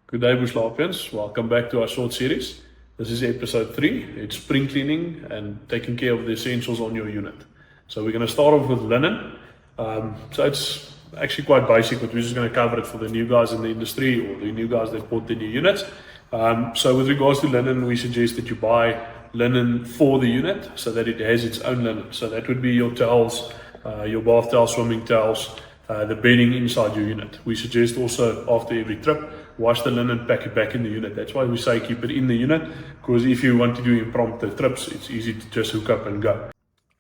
Good day, Bushlopians. Welcome back to our short series. This is episode 3. It's spring cleaning and taking care of the essentials on your unit. So we're going to start off with linen. So it's actually quite basic, but we're just going to cover it for the new guys in the industry or the new guys that bought the new units. So with regards to linen, we suggest that you buy linen for the unit so that it has its own linen. So that would be your towels, your bath towels, swimming towels, the bedding inside your unit. We suggest also after every trip, wash the linen, pack it back in the unit. That's why we say keep it in the unit, because if you want to do impromptu trips, it's easy to just hook up and go.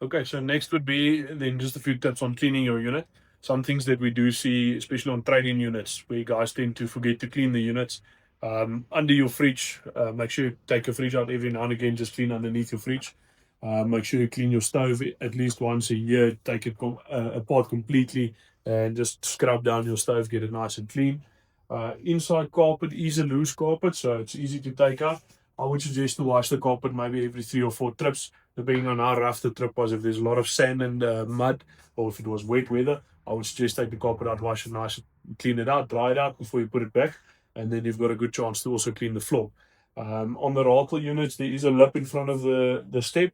Okay, so next would be then just a few tips on cleaning your unit. Some things that we do see, especially on trading units, where guys tend to forget to clean the units. Under your fridge, make sure you take a fridge out every now and again, just clean underneath your fridge. Make sure you clean your stove at least once a year, take it apart completely and just scrub down your stove, get it nice and clean. Inside carpet is a loose carpet, so it's easy to take out. I would suggest to wash the carpet maybe every 3 or 4 trips, depending on how rough the trip was. If there's a lot of sand and mud, or if it was wet weather, I would suggest take the carpet out, wash it nice, clean it out, dry it out before you put it back, and then you've got a good chance to also clean the floor. On the Ratel units, there is a lip in front of the step.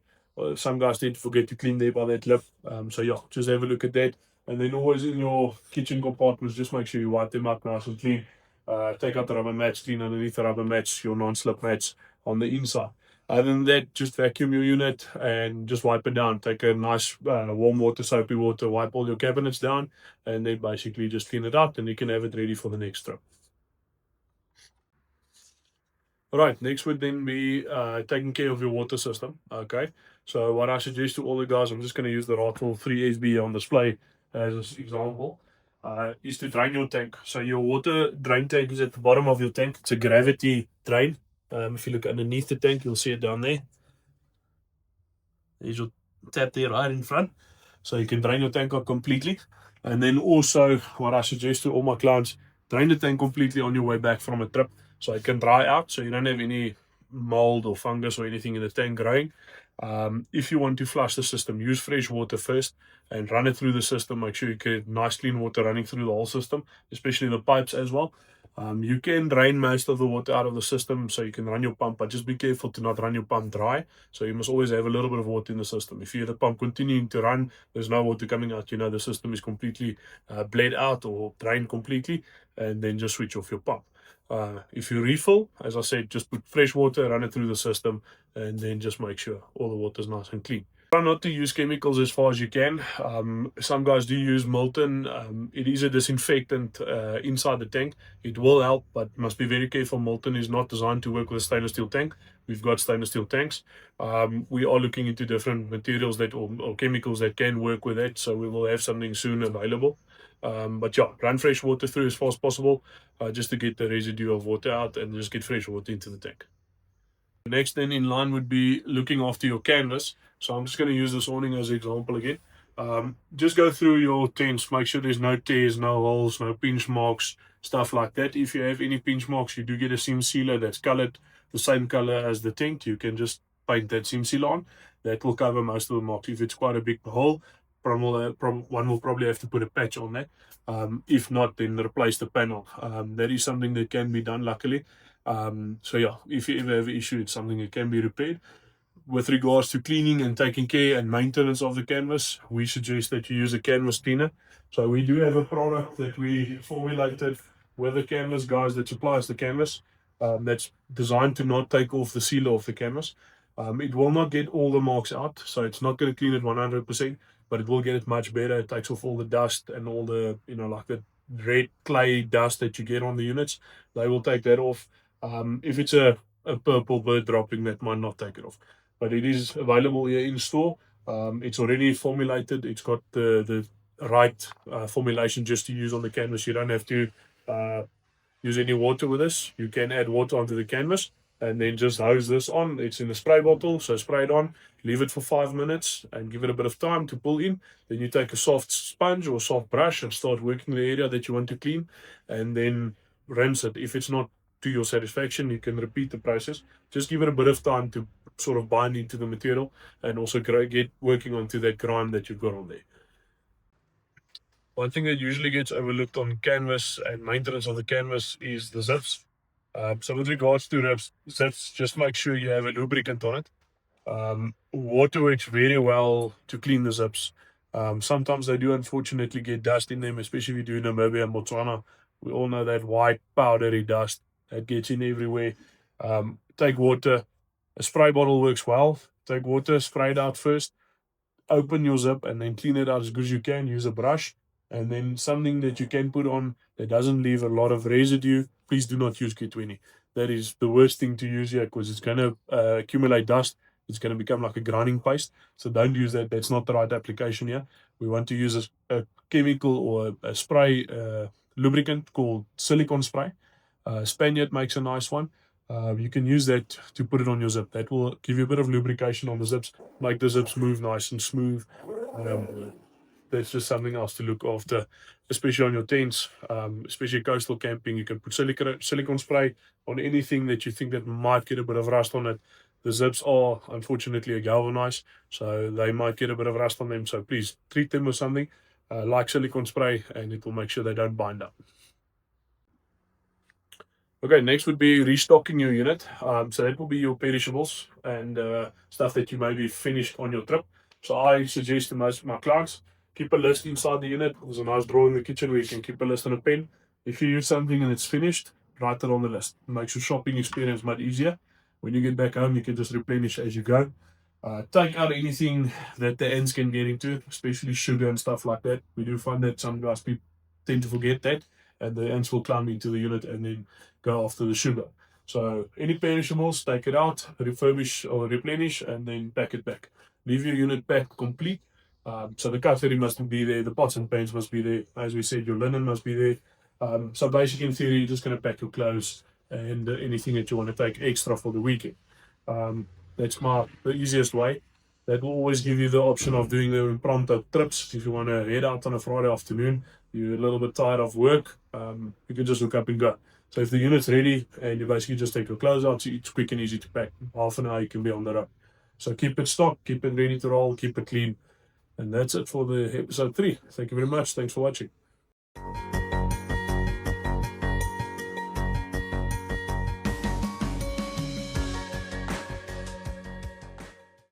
Some guys tend to forget to clean there by that lip. So yeah, just have a look at that. And then always in your kitchen compartments, just make sure you wipe them up nice and clean. Take out the rubber mats, clean underneath the rubber mats, your non-slip mats on the inside. Other than that, just vacuum your unit and just wipe it down. Take a nice warm water, soapy water, wipe all your cabinets down, and then basically just clean it out, and you can have it ready for the next trip. All right, next would then be taking care of your water system. Okay, so what I suggest to all the guys, I'm just going to use the Ratel 3SB on display as an example, is to drain your tank. So your water drain tank is at the bottom of your tank. It's a gravity drain. If you look underneath the tank, you'll see it down there. There's your tap there right in front. So you can drain your tank out completely. And then also what I suggest to all my clients, drain the tank completely on your way back from a trip so it can dry out, so you don't have any mold or fungus or anything in the tank growing. If you want to flush the system, use fresh water first and run it through the system. Make sure you get nice clean water running through the whole system, especially the pipes as well. You can drain most of the water out of the system so you can run your pump, but just be careful to not run your pump dry. So you must always have a little bit of water in the system. If you hear the pump continuing to run, there's no water coming out, you know the system is completely bled out or drained completely, and then just switch off your pump. If you refill, as I said, just put fresh water, run it through the system, and then just make sure all the water is nice and clean. Try not to use chemicals as far as you can. Some guys do use Milton. It is a disinfectant inside the tank. It will help, but must be very careful. Milton is not designed to work with a stainless steel tank. We've got stainless steel tanks. We are looking into different materials that or chemicals that can work with that, so we will have something soon available. But yeah, run fresh water through as fast as possible, just to get the residue of water out and just get fresh water into the tank. Next then in line would be looking after your canvas. So I'm just going to use this awning as an example again. Just go through your tents, make sure there's no tears, no holes, no pinch marks, stuff like that. If you have any pinch marks, you do get a seam sealer that's colored the same color as the tent. You can just paint that seam sealer on. That will cover most of the marks. If it's quite a big hole, one will probably have to put a patch on that. If not, then replace the panel. That is something that can be done, luckily. So yeah, if you ever have an issue, it's something that can be repaired. With regards to cleaning and taking care and maintenance of the canvas, we suggest that you use a canvas cleaner. So we do have a product that we formulated with the canvas guys that supplies the canvas, that's designed to not take off the sealer off the canvas. It will not get all the marks out, so it's not going to clean it 100%, but it will get it much better. It takes off all the dust and all the, like the red clay dust that you get on the units. They will take that off. If it's a purple bird dropping, that might not take it off. But it is available here in store. It's already formulated. It's got the right formulation just to use on the canvas. You don't have to use any water with this. You can add water onto the canvas and then just hose this on. It's in a spray bottle, so spray it on, leave it for 5 minutes and give it a bit of time to pull in. Then you take a soft sponge or soft brush and start working the area that you want to clean, and then rinse it. If it's not to your satisfaction, you can repeat the process. Just give it a bit of time to sort of bind into the material and also get working onto that grime that you've got on there. One thing that usually gets overlooked on canvas and maintenance of the canvas is the zips. So with regards to zips, just make sure you have a lubricant on it. Water works very well to clean the zips. Sometimes they do unfortunately get dust in them, especially if you do Namibia and Botswana. We all know that white powdery dust that gets in everywhere. Take water. A spray bottle works well. Take water, spray it out first, open your zip, and then clean it out as good as you can. Use a brush, and then something that you can put on that doesn't leave a lot of residue. Please do not use K20. That is the worst thing to use here because it's going to accumulate dust. It's going to become like a grinding paste. So don't use that. That's not the right application here. We want to use a chemical or a spray lubricant called silicone spray. Spaniard makes a nice one. You can use that to put it on your zip. That will give you a bit of lubrication on the zips, make the zips move nice and smooth. That's just something else to look after, especially on your tents, especially coastal camping. You can put silicone spray on anything that you think that might get a bit of rust on it. The zips are unfortunately galvanized, so they might get a bit of rust on them. So please treat them with something like silicone spray, and it will make sure they don't bind up. Okay, next would be restocking your unit. So that will be your perishables and stuff that you maybe finished on your trip. So I suggest to most of my clients, keep a list inside the unit. There's a nice drawer in the kitchen where you can keep a list and a pen. If you use something and it's finished, write it on the list. It makes your shopping experience much easier. When you get back home, you can just replenish as you go. Take out anything that the ants can get into, especially sugar and stuff like that. We do find that some guys tend to forget that, and the ants will climb into the unit and then go after the sugar. So any perishables, take it out, refurbish or replenish, and then pack it back. Leave your unit packed complete. So the cutlery must be there, the pots and pans must be there. As we said, your linen must be there. So basically, in theory, you're just going to pack your clothes and anything that you want to take extra for the weekend. That's the easiest way. That will always give you the option of doing the impromptu trips. If you want to head out on a Friday afternoon, you're a little bit tired of work, you can just hook up and go. So if the unit's ready and you basically just take your clothes out, it's quick and easy to pack. Half an hour, you can be on the road. So keep it stocked, keep it ready to roll, keep it clean. And that's it for the episode 3. Thank you very much. Thanks for watching.